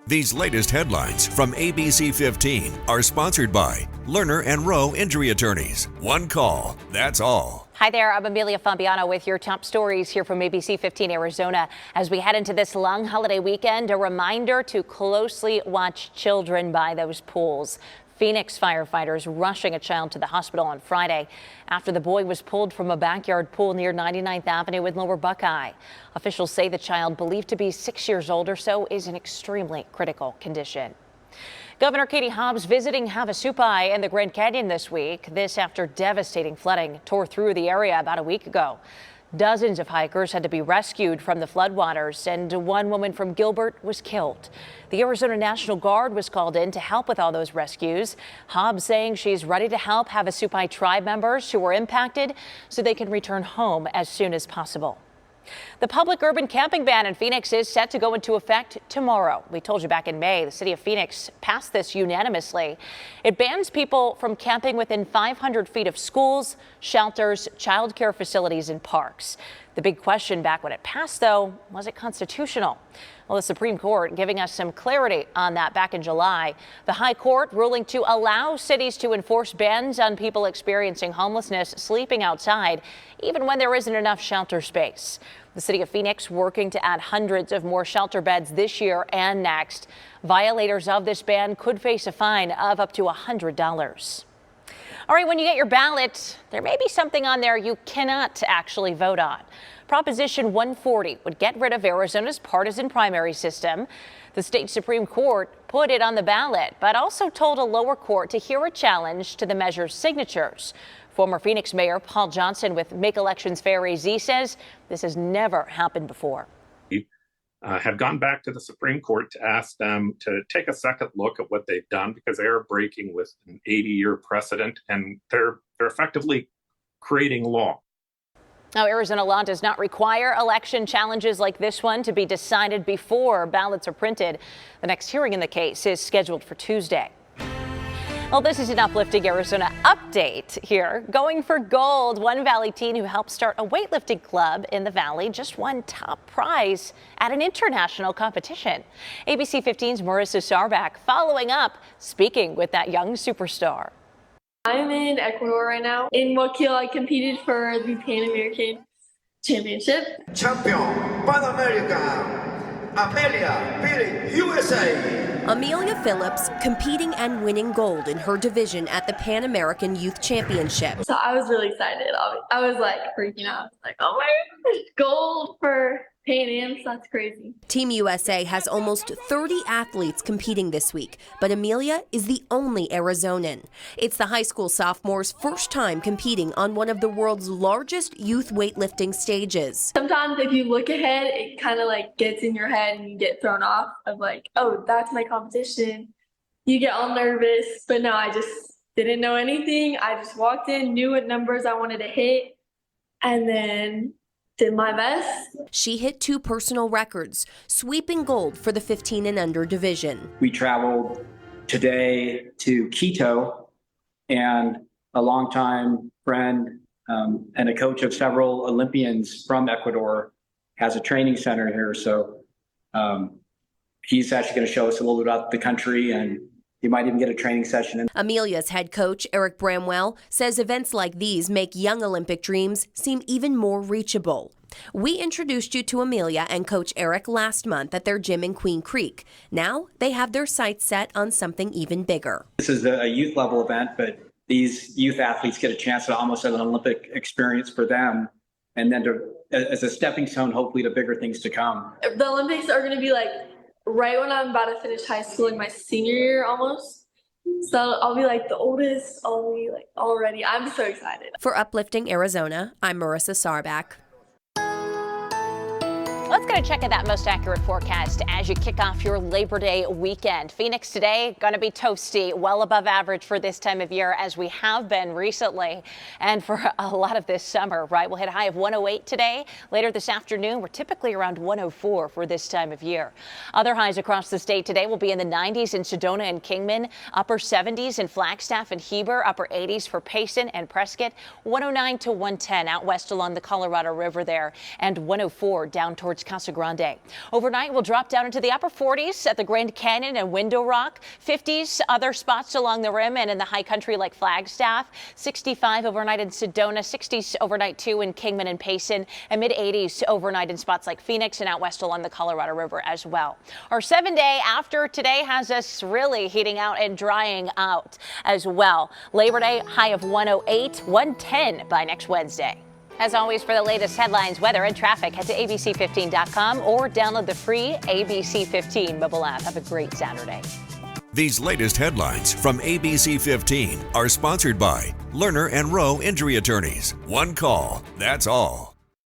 These latest headlines from ABC15 are sponsored by Lerner and Rowe Injury Attorneys. One call, that's all. Hi there, I'm Amelia Fambiano with your top stories here from ABC15 Arizona. As we head into this long holiday weekend, a reminder to closely watch children by those pools. Phoenix firefighters rushing a child to the hospital on Friday after the boy was pulled from a backyard pool near 99th Avenue in Lower Buckeye. Officials say the child, believed to be 6 years old or so, is in extremely critical condition. Governor Katie Hobbs visiting Havasupai in the Grand Canyon this week. This after devastating flooding tore through the area about a week ago. Dozens of hikers had to be rescued from the floodwaters, and one woman from Gilbert was killed. The Arizona National Guard was called in to help with all those rescues. Hobbs saying she's ready to help Havasupai tribe members who were impacted so they can return home as soon as possible. The public urban camping ban in Phoenix is set to go into effect tomorrow. We told you back in May, the city of Phoenix passed this unanimously. It bans people from camping within 500 feet of schools, shelters, child care facilities, and parks. The big question back when it passed, though, was it constitutional? Well, the Supreme Court giving us some clarity on that back in July. The High Court ruling to allow cities to enforce bans on people experiencing homelessness sleeping outside, even when there isn't enough shelter space. The city of Phoenix working to add hundreds of more shelter beds this year and next. Violators of this ban could face a fine of up to $100. All right, when you get your ballot, there may be something on there you cannot actually vote on. Proposition 140 would get rid of Arizona's partisan primary system. The state Supreme Court put it on the ballot, but also told a lower court to hear a challenge to the measure's signatures. Former Phoenix Mayor Paul Johnson with Make Elections Fair AZ says this has never happened before. Have gone back to the Supreme Court to ask them to take a second look at what they've done, because they are breaking with an 80-year precedent, and they're effectively creating law. Now, Arizona law does not require election challenges like this one to be decided before ballots are printed. The next hearing in the case is scheduled for Tuesday. Well, this is an uplifting Arizona update here. Going for gold, one Valley teen who helped start a weightlifting club in the Valley just won top prize at an international competition. ABC15's Marissa Sarbak following up, speaking with that young superstar. I'm in Ecuador right now. In Guayaquil, I competed for the Pan American Championship. Champion Pan America, Amelia, USA. Amelia Phillips competing and winning gold in her division at the Pan American Youth Championship. So I was really excited. I was like freaking out. Like, oh my gosh, gold for Pan Am, that's crazy. Team USA has almost 30 athletes competing this week, but Amelia is the only Arizonan. It's the high school sophomore's first time competing on one of the world's largest youth weightlifting stages. Sometimes if you look ahead, it kind of like gets in your head and you get thrown off of like, oh, that's my competition. You get all nervous, but no, I just didn't know anything. I just walked in, knew what numbers I wanted to hit, and then did my best. She hit 2 personal records, sweeping gold for the 15 and under division. We traveled today to Quito, and a longtime friend and a coach of several Olympians from Ecuador has a training center here. So he's actually going to show us a little bit about the country, and you might even get a training session. Amelia's head coach, Eric Bramwell, says events like these make young Olympic dreams seem even more reachable. We introduced you to Amelia and Coach Eric last month at their gym in Queen Creek. Now they have their sights set on something even bigger. This is a youth level event, but these youth athletes get a chance to almost have an Olympic experience for them, and then as a stepping stone, hopefully, to bigger things to come. The Olympics are going to be like right when I'm about to finish high school, in my senior year almost. So I'll be like the oldest already. I'm so excited. For Uplifting Arizona, I'm Marissa Sarbak. Let's get a check of that most accurate forecast as you kick off your Labor Day weekend. Phoenix today going to be toasty, well above average for this time of year, as we have been recently and for a lot of this summer, right? We'll hit a high of 108 today. Later this afternoon, we're typically around 104 for this time of year. Other highs across the state today will be in the 90s in Sedona and Kingman, upper 70s in Flagstaff and Heber, upper 80s for Payson and Prescott, 109 to 110 out west along the Colorado River there, and 104 down towards Casa Grande. Overnight, we'll drop down into the upper 40s at the Grand Canyon and Window Rock, 50s other spots along the rim and in the high country like Flagstaff, 65 overnight in Sedona, 60s overnight too in Kingman and Payson, and mid-80s overnight in spots like Phoenix and out west along the Colorado River as well. Our 7-day after today has us really heating out and drying out as well. Labor Day high of 108, 110 by next Wednesday. As always, for the latest headlines, weather, and traffic, head to abc15.com or download the free ABC15 mobile app. Have a great Saturday. These latest headlines from ABC15 are sponsored by Lerner and Rowe Injury Attorneys. One call, that's all.